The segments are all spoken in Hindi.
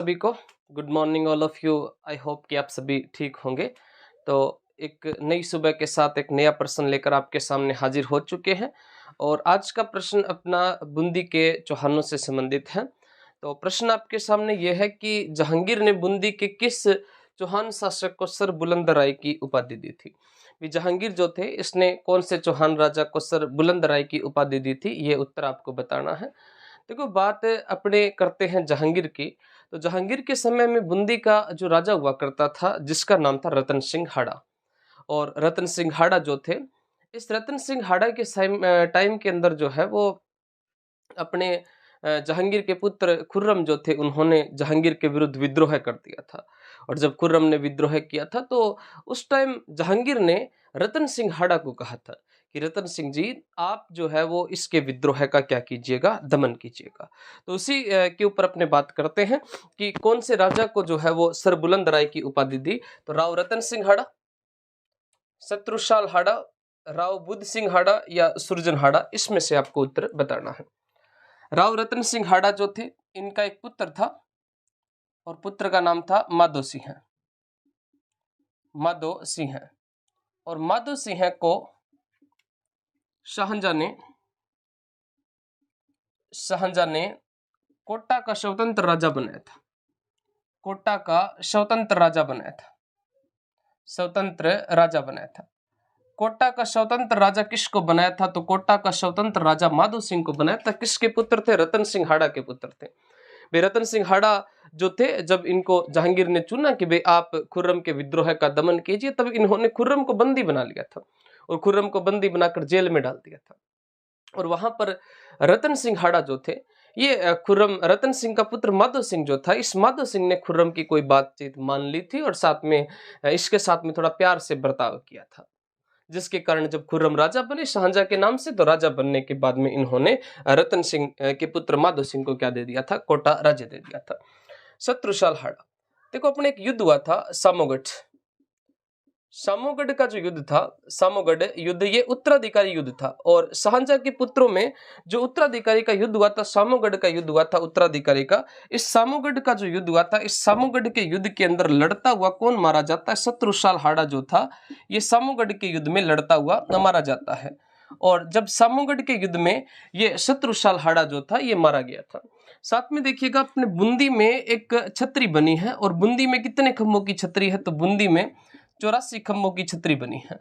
सभी को good morning all of you. I hope कि आप सभी ठीक होंगे। तो एक नई सुबह के साथ एक नया प्रश्न लेकर आपके सामने हाजिर हो चुके हैं और आज का प्रश्न अपना बूंदी के चौहानों से संबंधित है। तो प्रश्न आपके सामने यह है कि जहांगीर ने बूंदी के किस चौहान शासक को सर बुलंद राय की उपाधि दी थी। जहांगीर जो थे इसने कौन से चौहान राजा को सर बुलंद राय की उपाधि दी थी, ये उत्तर आपको बताना है। देखो, बात अपने करते हैं जहांगीर की। तो जहांगीर के समय में बूंदी का जो राजा हुआ करता था जिसका नाम था रतन सिंह हाड़ा। और रतन सिंह हाड़ा जो थे, इस रतन सिंह हाड़ा के टाइम के अंदर जो है वो अपने जहांगीर के पुत्र खुर्रम जो थे उन्होंने जहांगीर के विरुद्ध विद्रोह कर दिया था। और जब खुर्रम ने विद्रोह किया था तो उस टाइम जहांगीर ने रतन सिंह हाड़ा को कहा था कि रतन सिंह जी, आप जो है वो इसके विद्रोह का क्या कीजिएगा, दमन कीजिएगा। तो उसी के ऊपर अपने बात करते हैं कि कौन से राजा को जो है वो सर बुलंद राय की उपाधि दी। तो राव रतन सिंह हाड़ा, शत्रुशाल हाड़ा, राव बुद्ध सिंह हाड़ा या सुरजन हाड़ा, इसमें से आपको उत्तर बताना है। राव रतन सिंह हाड़ा जो थे, इनका एक पुत्र था और पुत्र का नाम था माधो सिंह। माधो सिंह। और माधो सिंह को शाहजहां ने कोटा का स्वतंत्र राजा बनाया था। कोटा का स्वतंत्र राजा बनाया था। स्वतंत्र राजा बनाया था। कोटा का स्वतंत्र राजा किसको बनाया था? तो कोटा का स्वतंत्र राजा माधो सिंह को बनाया था। किसके पुत्र थे? रतन सिंह हाड़ा के पुत्र थे। वे रतन सिंह हाड़ा जो थे, जब इनको जहांगीर ने चुना कि भाई आप खुर्रम के विद्रोह का दमन कीजिए, तब इन्होंने खुर्रम को बंदी बना लिया था और खुर्रम को बंदी बनाकर जेल में डाल दिया था। और वहां पर रतन सिंह हाड़ा जो थे, ये खुर्रम रतन सिंह का पुत्र माधो सिंह जो था, इस माधो सिंह ने खुर्रम की कोई बातचीत मान ली थी और साथ में इसके साथ में थोड़ा प्यार से बर्ताव किया था, जिसके कारण जब खुर्रम राजा बने शाहजहां के नाम से, तो राजा बनने के बाद में इन्होंने रतन सिंह के पुत्र माधो सिंह को क्या दे दिया था? कोटा राज्य दे दिया था। शत्रुशाल हाड़ा। देखो, अपने एक युद्ध हुआ था सामोगढ़। सामोगढ़ का जो युद्ध था, सामोगढ़ युद्ध, ये उत्तराधिकारी युद्ध था। और शाहजहां के पुत्रों में जो उत्तराधिकारी का युद्ध हुआ था, सामोगढ़ का युद्ध हुआ था उत्तराधिकारी का। इस सामोगढ़ का जो युद्ध हुआ था, इस सामोगढ़ के युद्ध के अंदर लड़ता हुआ कौन मारा जाता है? शत्रुशाल हाड़ा जो था, ये सामोगढ़ के युद्ध में लड़ता हुआ मारा जाता है। और जब सामोगढ़ के युद्ध में ये शत्रुशाल हाड़ा जो था, ये मारा गया था। साथ में देखिएगा, अपने बूंदी में एक छतरी बनी है। और बूंदी में कितने खंभों की छतरी है? तो बूंदी में 84 खंभों की छतरी बनी है।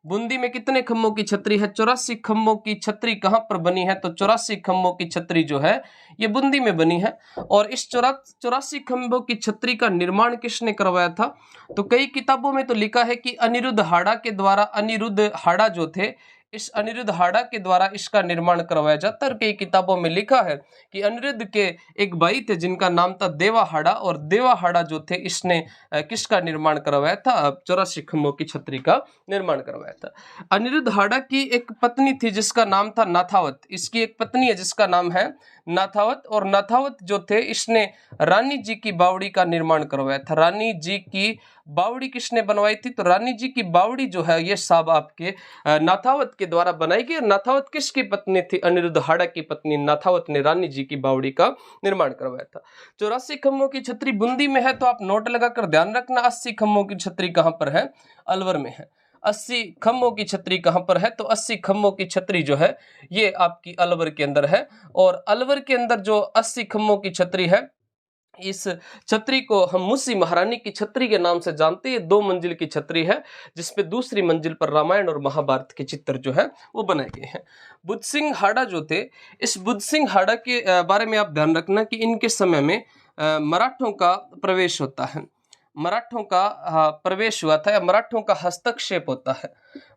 बूंदी में कितने खंभों की छतरी है? 84 खंभों की छतरी कहां पर बनी है? तो 84 खंभों की छतरी जो है ये बूंदी में बनी है। और इस 84 खंभों की छतरी का निर्माण किसने करवाया था? तो कई किताबों में तो लिखा है कि अनिरुद्ध हाड़ा के द्वारा, अनिरुद्ध हाड़ा जो थे, इस अनिरुद्ध हाड़ा के द्वारा इसका निर्माण करवाया जाता है। और कई किताबों में लिखा है कि अनिरुद्ध के एक भाई थे जिनका नाम था देवा हाड़ा, और देवा हाड़ा जो थे इसने किसका निर्माण करवाया था? 84 खंभों की छतरी का निर्माण करवाया था। अनिरुद्ध हाड़ा की एक पत्नी थी जिसका नाम था नाथावत। इसकी एक पत्नी है जिसका नाम है नाथावत। और नाथावत जो थे, इसने रानी जी की बावड़ी का निर्माण करवाया था। रानी जी की बावड़ी किसने बनवाई थी? तो रानी जी की बावड़ी जो है ये साहब आपके नाथावत के द्वारा बनाई गई। नाथावत किसकी पत्नी थी? अनिरुद्ध हाड़ा की पत्नी नाथावत ने रानी जी की बावड़ी का निर्माण करवाया था। 84 खंभों की छतरी बूंदी में है, तो आप नोट लगाकर ध्यान रखना। 80 खंभों की छतरी कहां पर है? अलवर में है। 80 खंभों की छतरी कहां पर है? तो 80 खंभों की छतरी जो है ये आपकी अलवर के अंदर है। और अलवर के अंदर जो 80 खंभों की छतरी है, इस छतरी को हम मुसी महारानी की छतरी के नाम से जानते हैं। 2 मंजिल की छतरी है जिसपे दूसरी मंजिल पर रामायण और महाभारत के चित्र जो है वो बनाए गए हैं। बुद्ध सिंह हाड़ा जो थे, इस बुद्ध सिंह हाड़ा के बारे में आप ध्यान रखना कि इनके समय में मराठों का प्रवेश होता है। मराठों का प्रवेश हुआ था या मराठों का हस्तक्षेप होता है।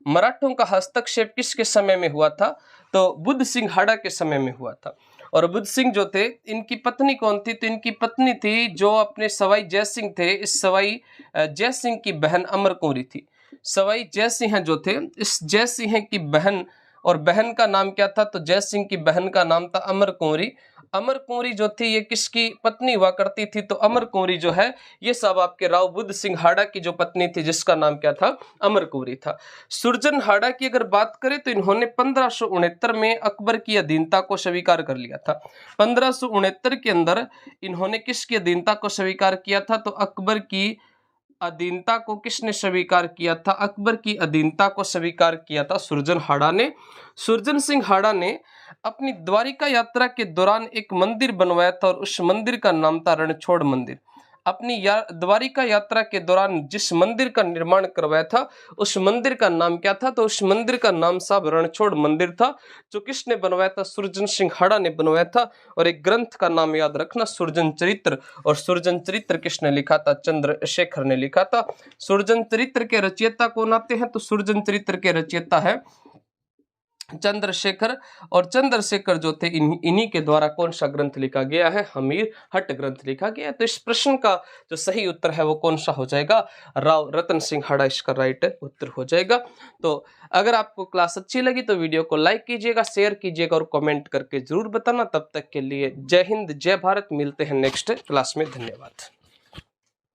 मराठों का हस्तक्षेप किसके समय में हुआ था? तो बुद्ध सिंह हाड़ा के समय में हुआ था। और बुद्ध सिंह जो थे, इनकी पत्नी कौन थी? तो इनकी पत्नी थी जो अपने सवाई जय सिंह थे, इस सवाई जय सिंह की बहन अमर कुंवरी थी। सवाई जय सिंह जो थे, इस जय सिंह की बहन और बहन का नाम क्या था? तो जय सिंह की बहन का नाम था अमर कुंवरी। अमर कुंवरी जो थी ये किसकी पत्नी हुआ करती थी? तो अमर कुंवरी जो है ये सब आपके राव बुद्ध सिंह हाड़ा की जो पत्नी थी जिसका नाम क्या था? अमर कुंवरी था। सुरजन हाड़ा की अगर बात करें तो इन्होंने 1569 में अकबर की अधीनता को स्वीकार कर लिया था। 1569 के अंदर इन्होंने किसकी अधीनता को स्वीकार किया था? तो अकबर की अधीनता को किसने स्वीकार किया था? अकबर की अधीनता को स्वीकार किया था सुरजन हाड़ा ने। सुरजन सिंह हाड़ा ने अपनी द्वारिका यात्रा के दौरान एक मंदिर बनवाया था और उस मंदिर का नाम था रणछोड़ मंदिर। अपनी द्वारिका यात्रा के दौरान जिस मंदिर का निर्माण करवाया था उस मंदिर का नाम क्या था? तो उस मंदिर का नाम साहब रणछोड़ मंदिर था, जो किसने बनवाया था? सुरजन सिंह हाड़ा ने बनवाया था। और एक ग्रंथ का नाम याद रखना, सुरजन चरित्र। और सुरजन चरित्र किसने लिखा था? चंद्रशेखर ने लिखा था। सुरजन चरित्र के रचयिता कौन आते हैं? तो सुरजन चरित्र के रचयिता है चंद्रशेखर। और चंद्रशेखर जो थे इन्हीं के द्वारा कौन सा ग्रंथ लिखा गया है? हमीर हट ग्रंथ लिखा गया है। तो इस प्रश्न का जो सही उत्तर है वो कौन सा हो जाएगा? राव रतन सिंह हाड़ा इसका राइट उत्तर हो जाएगा। तो अगर आपको क्लास अच्छी लगी तो वीडियो को लाइक कीजिएगा, शेयर कीजिएगा और कमेंट करके जरूर बताना। तब तक के लिए जय हिंद, जय भारत। मिलते हैं नेक्स्ट क्लास में। धन्यवाद।